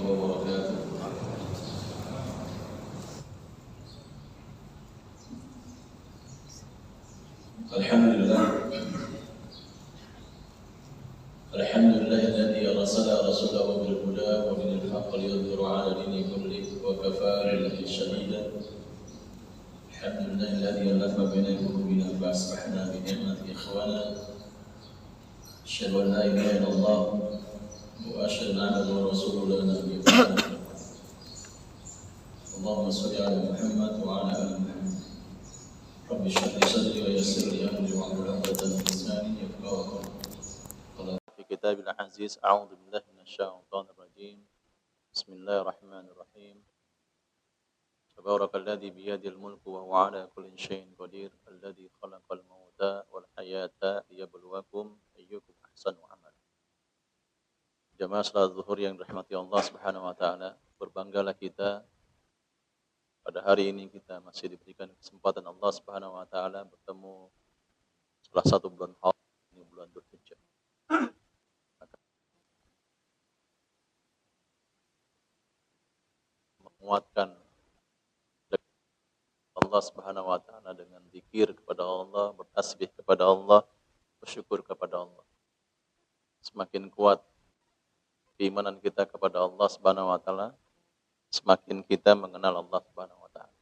وبركاته. الحمد لله الذي أرسل رسوله بالهدى ودين الحق ليظهر على دين كله وكفى بالله شهيدا. الحمد لله الذي ألف بين قلوبنا فأصبحنا بنعمة إخوانا. أشهد أن لا إله إلا الله وأشهد أن محمدا رسول الله نبي بعده. اللهم صل على محمد وعلى آل محمد. رب اشرح لي صدري ويسر لي أمري واحلل عقدة من لساني يفقهوا قولي. في كتاب العزيز أعوذ بالله من الشيطان الرجيم. بسم الله الرحمن الرحيم. تبارك الذي بيده الملك وهو على كل شيء قدير الذي خلق الموت والحياة ليبلوكم أيكم أحسن عملا. Jamaah salat zuhur yang dirahmati Allah Subhanahu wa taala, berbanggalah kita pada hari ini kita masih diberikan kesempatan Allah Subhanahu wa taala bertemu salah satu bulan haram, ini bulan Dzulhijjah. Menguatkan Allah Subhanahu wa taala dengan zikir kepada Allah, bertasbih kepada Allah, bersyukur kepada Allah. Semakin kuat keimanan kita kepada Allah Subhanahu wa taala, semakin kita mengenal Allah Subhanahu wa taala.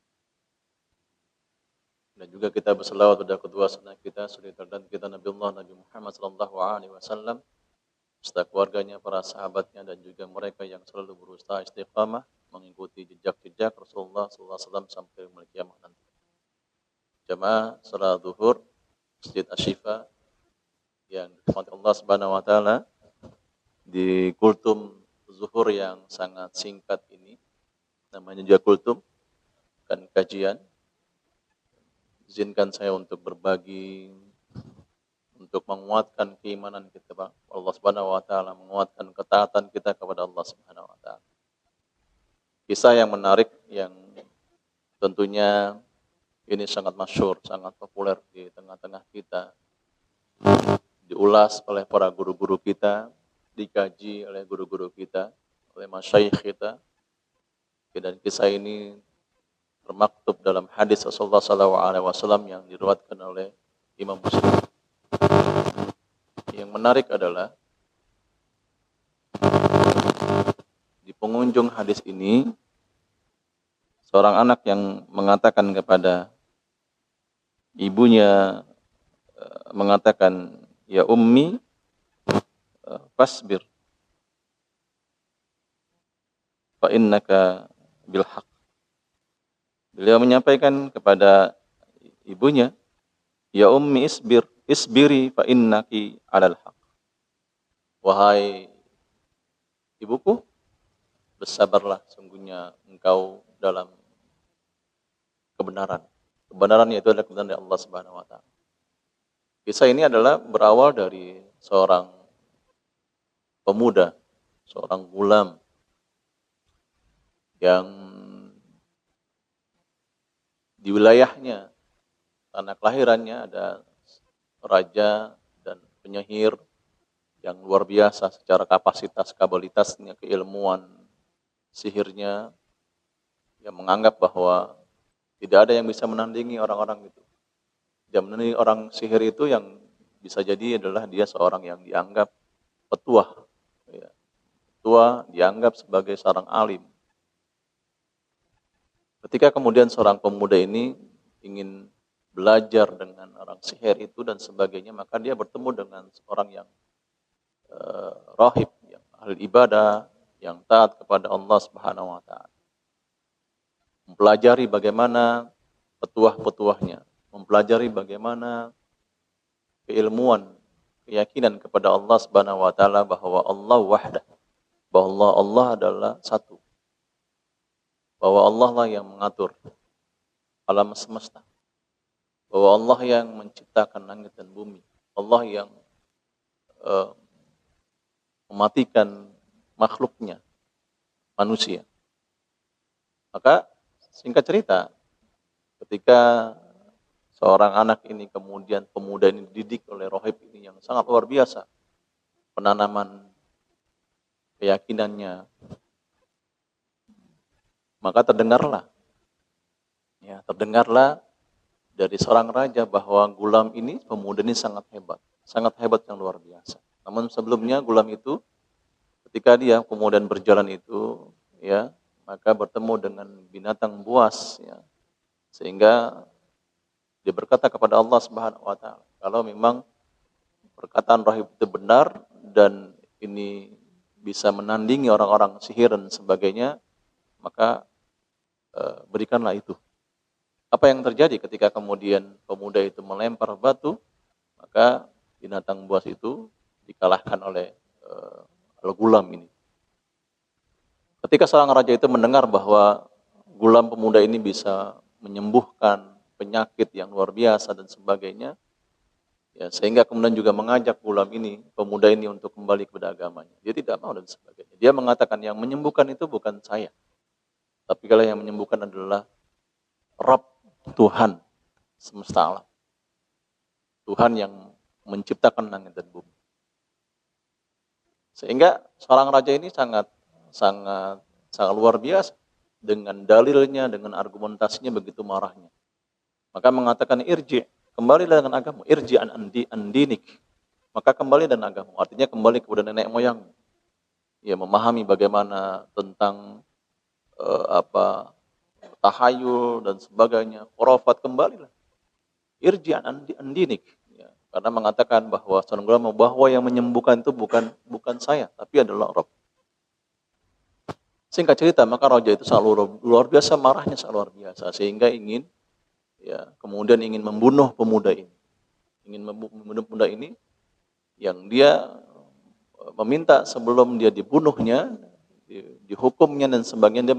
Dan juga kita berselawat pada kedua sunnah kita, suri dan kita Nabi Muhammad sallallahu alaihi wasallam, serta keluarganya, para sahabatnya dan juga mereka yang selalu berusaha istiqamah mengikuti jejak-jejak Rasulullah sallallahu alaihi wasallam sampai hari kiamat nanti. Jamaah salat zuhur Masjid Asy-Syifa yang dirahmati Allah Subhanahu wa taala, di kultum zuhur yang sangat singkat ini, namanya juga kultum, kan kajian. Izinkan saya untuk berbagi, untuk menguatkan keimanan kita kepada Allah Subhanahu wa taala, menguatkan ketaatan kita kepada Allah Subhanahu wa taala. Kisah yang menarik yang tentunya ini sangat masyhur, sangat populer di tengah-tengah kita. Diulas oleh para guru-guru kita, dikaji oleh guru-guru kita, oleh masyayikh kita. Dan kisah ini termaktub dalam hadis Rasulullah SAW yang diriwayatkan oleh Imam Muslim. Yang menarik adalah di penghujung hadis ini seorang anak yang mengatakan kepada ibunya, mengatakan, "Ya ummi, fasbir fa innaka bil haq." Beliau menyampaikan kepada ibunya, "Ya ummi isbiri fa innaki 'alal haq." Wahai ibuku, bersabarlah, sungguhnya engkau dalam kebenaran. Kebenaran yaitu adalah kebenaran dari Allah Subhanahu wa taala. Kisah ini adalah berawal dari seorang pemuda, seorang gulam yang di wilayahnya, tanah kelahirannya ada raja dan penyihir yang luar biasa secara kapasitas, kapabilitasnya, keilmuan sihirnya, yang menganggap bahwa tidak ada yang bisa menandingi orang-orang itu. Yang menandingi orang sihir itu yang bisa jadi adalah dia seorang yang dianggap petuah. Ya. Petuah dianggap sebagai seorang alim. Ketika kemudian seorang pemuda ini ingin belajar dengan orang sihir itu dan sebagainya, maka dia bertemu dengan seorang yang rahib, yang ahli ibadah, yang taat kepada Allah Subhanahu wa taala. Mempelajari bagaimana petuah-petuahnya, mempelajari bagaimana keilmuan, keyakinan kepada Allah Subhanahu wa taala bahwa Allah wahdah, bahwa Allah adalah satu. Bahwa Allah lah yang mengatur alam semesta. Bahwa Allah yang menciptakan langit dan bumi. Allah yang mematikan makhluknya, manusia. Maka singkat cerita, ketika seorang anak ini kemudian pemuda ini dididik oleh rohib ini yang sangat luar biasa, penanaman keyakinannya, Maka terdengarlah dari seorang raja bahwa Gulam ini, pemuda ini sangat hebat yang luar biasa. Namun sebelumnya Gulam itu ketika dia kemudian berjalan itu, ya, maka bertemu dengan binatang buas, ya, sehingga dia berkata kepada Allah Subhanahu Wa Taala, kalau memang perkataan rahib itu benar dan ini bisa menandingi orang-orang sihir dan sebagainya, maka berikanlah itu. Apa yang terjadi ketika kemudian pemuda itu melempar batu, maka binatang buas itu dikalahkan oleh Al-Gulam ini. Ketika seorang raja itu mendengar bahwa Gulam pemuda ini bisa menyembuhkan penyakit yang luar biasa dan sebagainya, ya, sehingga kemudian juga mengajak Gulam ini, pemuda ini untuk kembali kepada agamanya. Dia tidak mau dan sebagainya. Dia mengatakan yang menyembuhkan itu bukan saya, tapi kalau yang menyembuhkan adalah Rabb, Tuhan semesta alam. Tuhan yang menciptakan langit dan bumi. Sehingga seorang raja ini sangat luar biasa dengan dalilnya, dengan argumentasinya begitu marahnya. Maka mengatakan irji, kembalilah dengan agama, irji andinik. Maka kembali dengan agama, artinya kembali kepada nenek moyang. Ya, memahami bagaimana tentang tahayul dan sebagainya, khurafat, kembalilah. Irji andinik. Ya, karena mengatakan bahwa yang menyembuhkan itu bukan saya, tapi adalah Rabb. Singkat cerita, maka raja itu sangat luar biasa, marahnya sangat luar biasa, sehingga kemudian ingin membunuh pemuda ini. Yang dia meminta sebelum dia dibunuhnya, dihukumnya dan sebagainya, dia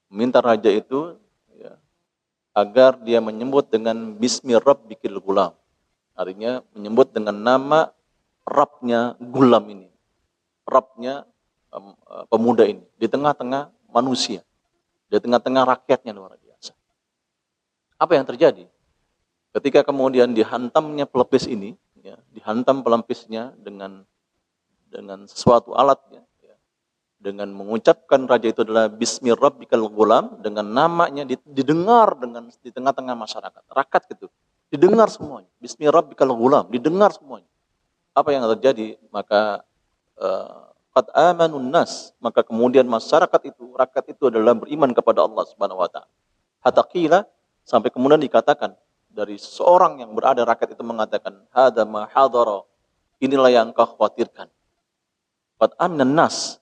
meminta raja itu, ya, agar dia menyebut dengan Bismi Rabbikil Gulam. Artinya menyebut dengan nama Rabbnya Gulam ini. Rabbnya pemuda ini. Di tengah-tengah manusia. Di tengah-tengah rakyatnya luar biasa. Apa yang terjadi? Ketika kemudian dihantamnya pelapis ini, ya, dihantam pelapisnya dengan sesuatu alatnya, dengan mengucapkan raja itu adalah Bismi Rabbikal Gulam, dengan namanya didengar di tengah-tengah masyarakat, rakyat gitu, didengar semuanya, Bismi Rabbikal Gulam, didengar semuanya. Apa yang terjadi? Maka qad amanun nas, maka kemudian rakyat itu adalah beriman kepada Allah Subhanahu wa taala. Hatta qila, sampai kemudian dikatakan dari seorang yang berada, rakyat itu mengatakan, hadza ma hadara, inilah yang kau khawatirkan. Qad amanan nas,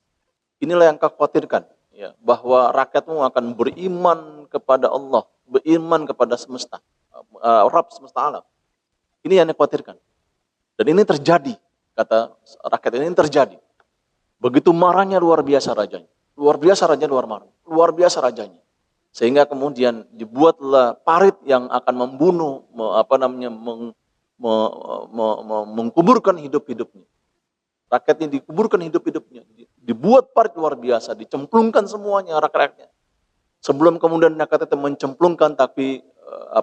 inilah yang kau khawatirkan, ya, bahwa rakyatmu akan beriman kepada Allah, beriman kepada semesta, Rabb semesta alam. Ini yang dikhawatirkan. Dan ini terjadi, kata rakyat ini terjadi. Begitu marahnya luar biasa rajanya. Luar biasa rajanya. Sehingga kemudian dibuatlah parit yang akan membunuh, mengkuburkan hidup-hidupnya. Rakyatnya dikuburkan hidup-hidupnya. Dibuat parit luar biasa, dicemplungkan semuanya rakyatnya. Sebelum kemudian rakyat itu mencemplungkan, tapi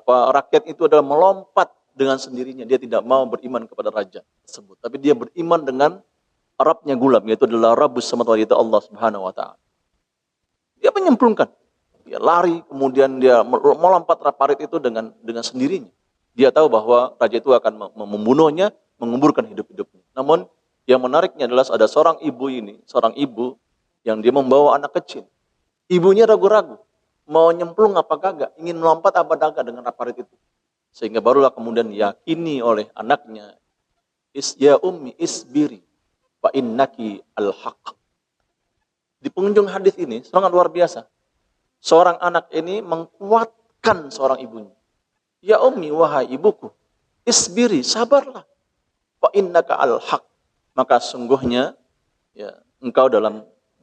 rakyat itu adalah melompat dengan sendirinya. Dia tidak mau beriman kepada raja tersebut, tapi dia beriman dengan Rabbnya Gulam, yaitu adalah Rabbus Samawati, yaitu Allah Subhanahu wa taala. Dia menyemplungkan, dia lari, kemudian dia melompat parit itu dengan sendirinya. Dia tahu bahwa raja itu akan membunuhnya, menguburkan hidup-hidupnya. Namun yang menariknya adalah ada seorang ibu yang dia membawa anak kecil. Ibunya ragu-ragu, mau nyemplung apa kagak, ingin melompat apa kagak dengan parit itu. Sehingga barulah kemudian diyakini oleh anaknya, ya ummi isbiri, fa innaki al-haq. Di pengunjung hadis ini sangat luar biasa. Seorang anak ini menguatkan seorang ibunya. Ya ummi, wahai ibuku, isbiri, sabarlah. Fa innaka al-haq. Maka sungguhnya, ya, engkau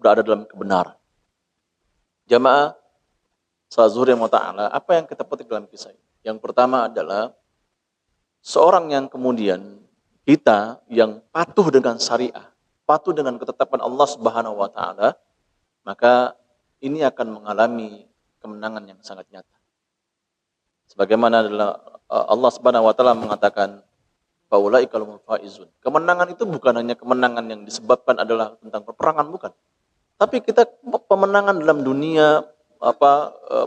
berada dalam kebenaran. Jamaah salat zuhur yang ta'ala, apa yang kita petik dalam kisah ini? Yang pertama adalah seorang yang kemudian kita yang patuh dengan syariah, patuh dengan ketetapan Allah Subhanahu wa taala, maka ini akan mengalami kemenangan yang sangat nyata. Sebagaimana adalah Allah Subhanahu wa taala mengatakan, faulaikal faizun. Kemenangan itu bukan hanya kemenangan yang disebabkan adalah tentang peperangan, bukan. Tapi kita pemenangan dalam dunia,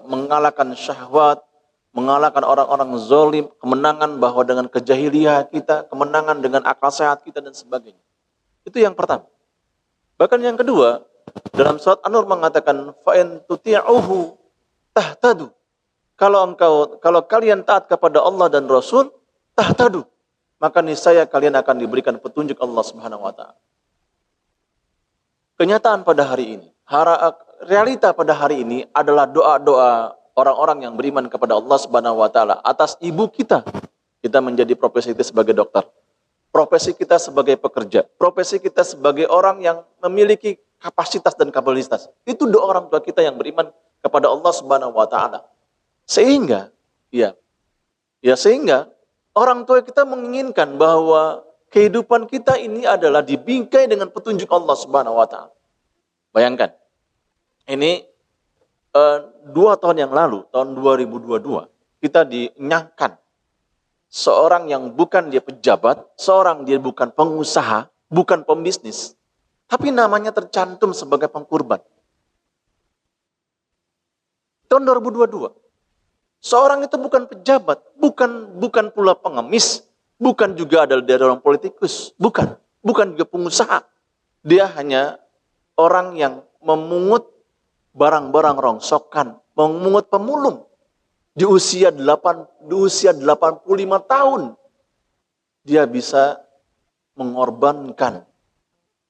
mengalahkan syahwat, mengalahkan orang-orang zalim, kemenangan bahwa dengan kejahiliah kita, kemenangan dengan akal sehat kita dan sebagainya. Itu yang pertama. Bahkan yang kedua, dalam surat An-Nur mengatakan fa in tuti'uhu tahtadu. Kalau kalian taat kepada Allah dan Rasul, tahtadu, maka niscaya kalian akan diberikan petunjuk Allah Subhanahu wa taala. Kenyataan pada hari ini, realita pada hari ini adalah doa-doa orang-orang yang beriman kepada Allah Subhanahu wa taala atas ibu kita. Kita menjadi profesi kita sebagai dokter, profesi kita sebagai pekerja, profesi kita sebagai orang yang memiliki kapasitas dan kapabilitas. Itu doa orang tua kita yang beriman kepada Allah Subhanahu wa taala. Sehingga orang tua kita menginginkan bahwa kehidupan kita ini adalah dibingkai dengan petunjuk Allah Subhanahu wa taala. Bayangkan, ini 2 tahun yang lalu, tahun 2022, kita dinyangkan seorang yang bukan dia pejabat, seorang dia bukan pengusaha, bukan pembisnis, tapi namanya tercantum sebagai pengkurban. Tahun 2022. Seorang itu bukan pejabat, bukan pula pengemis, bukan juga adalah dari orang politikus, bukan juga pengusaha. Dia hanya orang yang memungut barang-barang rongsokan, memungut pemulung di usia 85 tahun. Dia bisa mengorbankan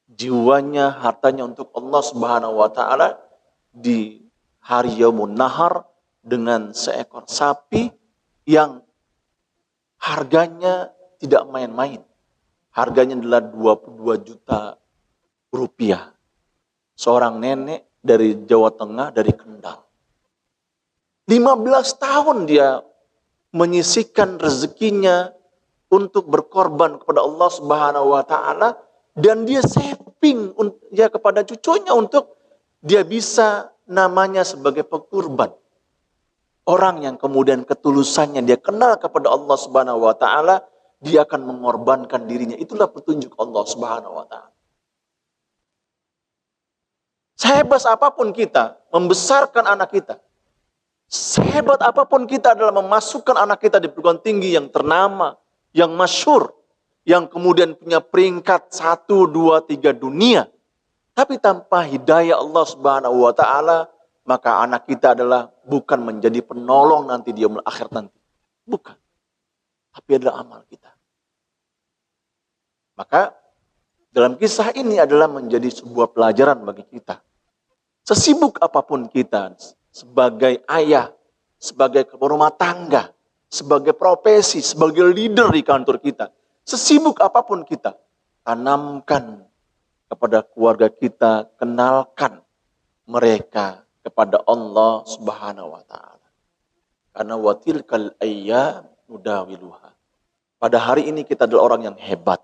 jiwanya, hartanya untuk Allah Subhanahu wa taala di hari Yaumun Nahar dengan seekor sapi yang harganya tidak main-main. Harganya adalah 22 juta rupiah. Seorang nenek dari Jawa Tengah, dari Kendal. 15 tahun dia menyisihkan rezekinya untuk berkorban kepada Allah Subhanahu wa taala, dan dia saving ya kepada cucunya untuk dia bisa namanya sebagai pekurban. Orang yang kemudian ketulusannya dia kenal kepada Allah Subhanahu wa taala, dia akan mengorbankan dirinya. Itulah petunjuk Allah Subhanahu wa taala. Sehebat apapun kita membesarkan anak kita, sehebat apapun kita adalah memasukkan anak kita di perguruan tinggi yang ternama, yang masyhur, yang kemudian punya peringkat 1, 2, 3 dunia, tapi tanpa hidayah Allah Subhanahu wa taala, maka anak kita adalah bukan menjadi penolong nanti di yaumul akhir nanti. Bukan. Tapi adalah amal kita. Maka dalam kisah ini adalah menjadi sebuah pelajaran bagi kita. Sesibuk apapun kita sebagai ayah, sebagai rumah tangga, sebagai profesi, sebagai leader di kantor kita, sesibuk apapun kita, tanamkan kepada keluarga kita, kenalkan mereka kepada Allah Subhanahu wa taala. Karena watilkal ayyam nudawiluha. Pada hari ini kita adalah orang yang hebat,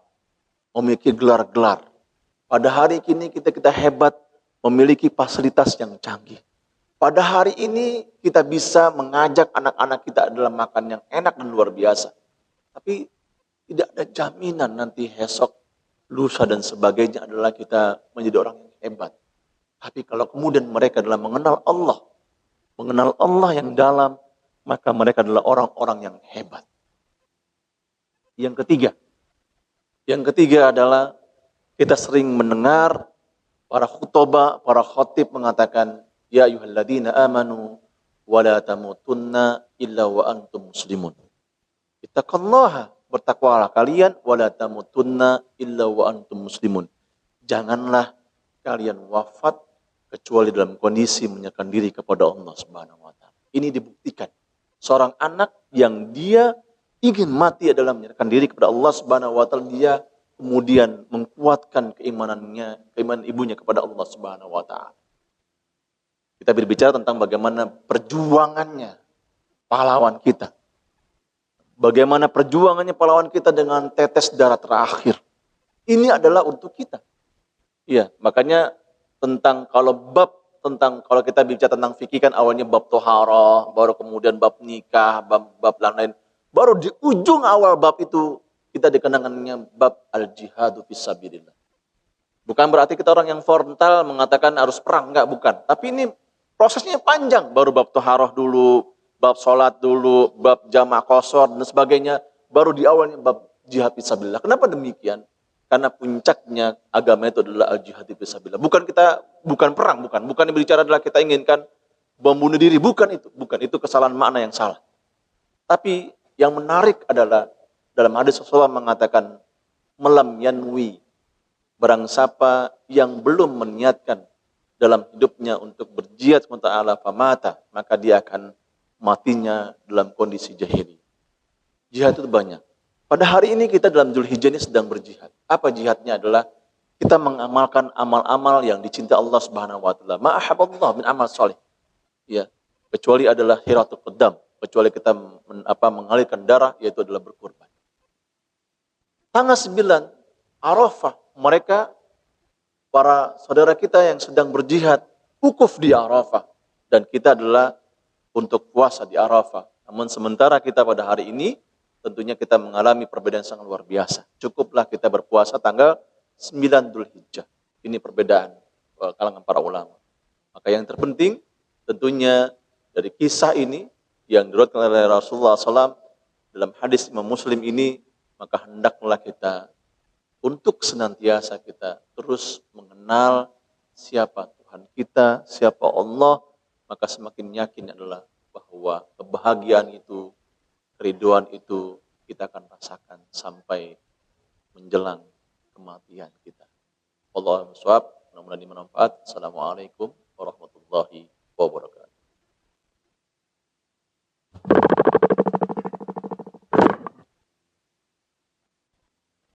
memiliki gelar-gelar. Pada hari ini kita hebat, memiliki fasilitas yang canggih. Pada hari ini kita bisa mengajak anak-anak kita adalah makan yang enak dan luar biasa. Tapi tidak ada jaminan nanti esok, lusa dan sebagainya adalah kita menjadi orang yang hebat. Tapi kalau kemudian mereka adalah mengenal Allah yang dalam, maka mereka adalah orang-orang yang hebat. Yang ketiga adalah kita sering mendengar para khutbah, para khatib mengatakan, ya ayyuhalladzina amanu wa la tamutunna illa wa antum muslimun. Ittaqullaha, bertakwalah kalian, wa la tamutunna illa wa antum muslimun. Janganlah kalian wafat kecuali dalam kondisi menyerahkan diri kepada Allah Subhanahu wa taala. Ini dibuktikan. Seorang anak yang dia ingin mati adalah menyerahkan diri kepada Allah Subhanahu wa taala, dia kemudian menguatkan keimanan ibunya kepada Allah Subhanahu wa taala. Kita berbicara tentang bagaimana perjuangannya pahlawan kita. Bagaimana perjuangannya pahlawan kita dengan tetes darah terakhir. Ini adalah untuk kita. Iya, makanya kalau kita bicara tentang fikih kan awalnya bab toharah, baru kemudian bab nikah, bab lain-lain. Baru di ujung awal bab itu kita dikenangannya bab al-jihadu fisabilillah. Bukan berarti kita orang yang frontal mengatakan harus perang, enggak, bukan. Tapi ini prosesnya panjang, baru bab toharoh dulu, bab sholat dulu, bab jamaah qashar dan sebagainya, baru di awalnya bab jihad fisabilillah. Kenapa demikian? Karena puncaknya agama itu adalah al-jihad fisabilillah. Bukan perang, bukan yang berbicara adalah kita inginkan bom bunuh diri, bukan itu kesalahan makna yang salah. Tapi yang menarik adalah dalam hadis Rasulullah mengatakan melam yanwi, barang siapa yang belum meniatkan dalam hidupnya untuk berjihad SWT famata, maka dia akan matinya dalam kondisi jahili. Jihad itu banyak. Pada hari ini kita dalam Dzulhijjah ini sedang berjihad. Apa jihadnya? Adalah kita mengamalkan amal-amal yang dicintai Allah Subhanahu wa taala. Ma ahabballah min amal salih. Ya, kecuali adalah hiratul qadam, kecuali kita mengalirkan darah, yaitu adalah berkorban. Tanggal 9 Arafah, mereka para saudara kita yang sedang berjihad wukuf di Arafah, dan kita adalah untuk puasa di Arafah. Namun sementara kita pada hari ini tentunya kita mengalami perbedaan sangat luar biasa. Cukuplah kita berpuasa tanggal 9 Dzulhijjah. Ini perbedaan kalangan para ulama. Maka yang terpenting tentunya dari kisah ini yang diriwayatkan oleh Rasulullah SAW dalam hadis Imam Muslim ini, maka hendaklah kita untuk senantiasa kita terus mengenal siapa Tuhan kita, siapa Allah, maka semakin yakin adalah bahwa kebahagiaan itu, keriduan itu kita akan rasakan sampai menjelang kematian kita. Allahumma shawab, mudah-mudahan bermanfaat. Assalamualaikum warahmatullahi wabarakatuh.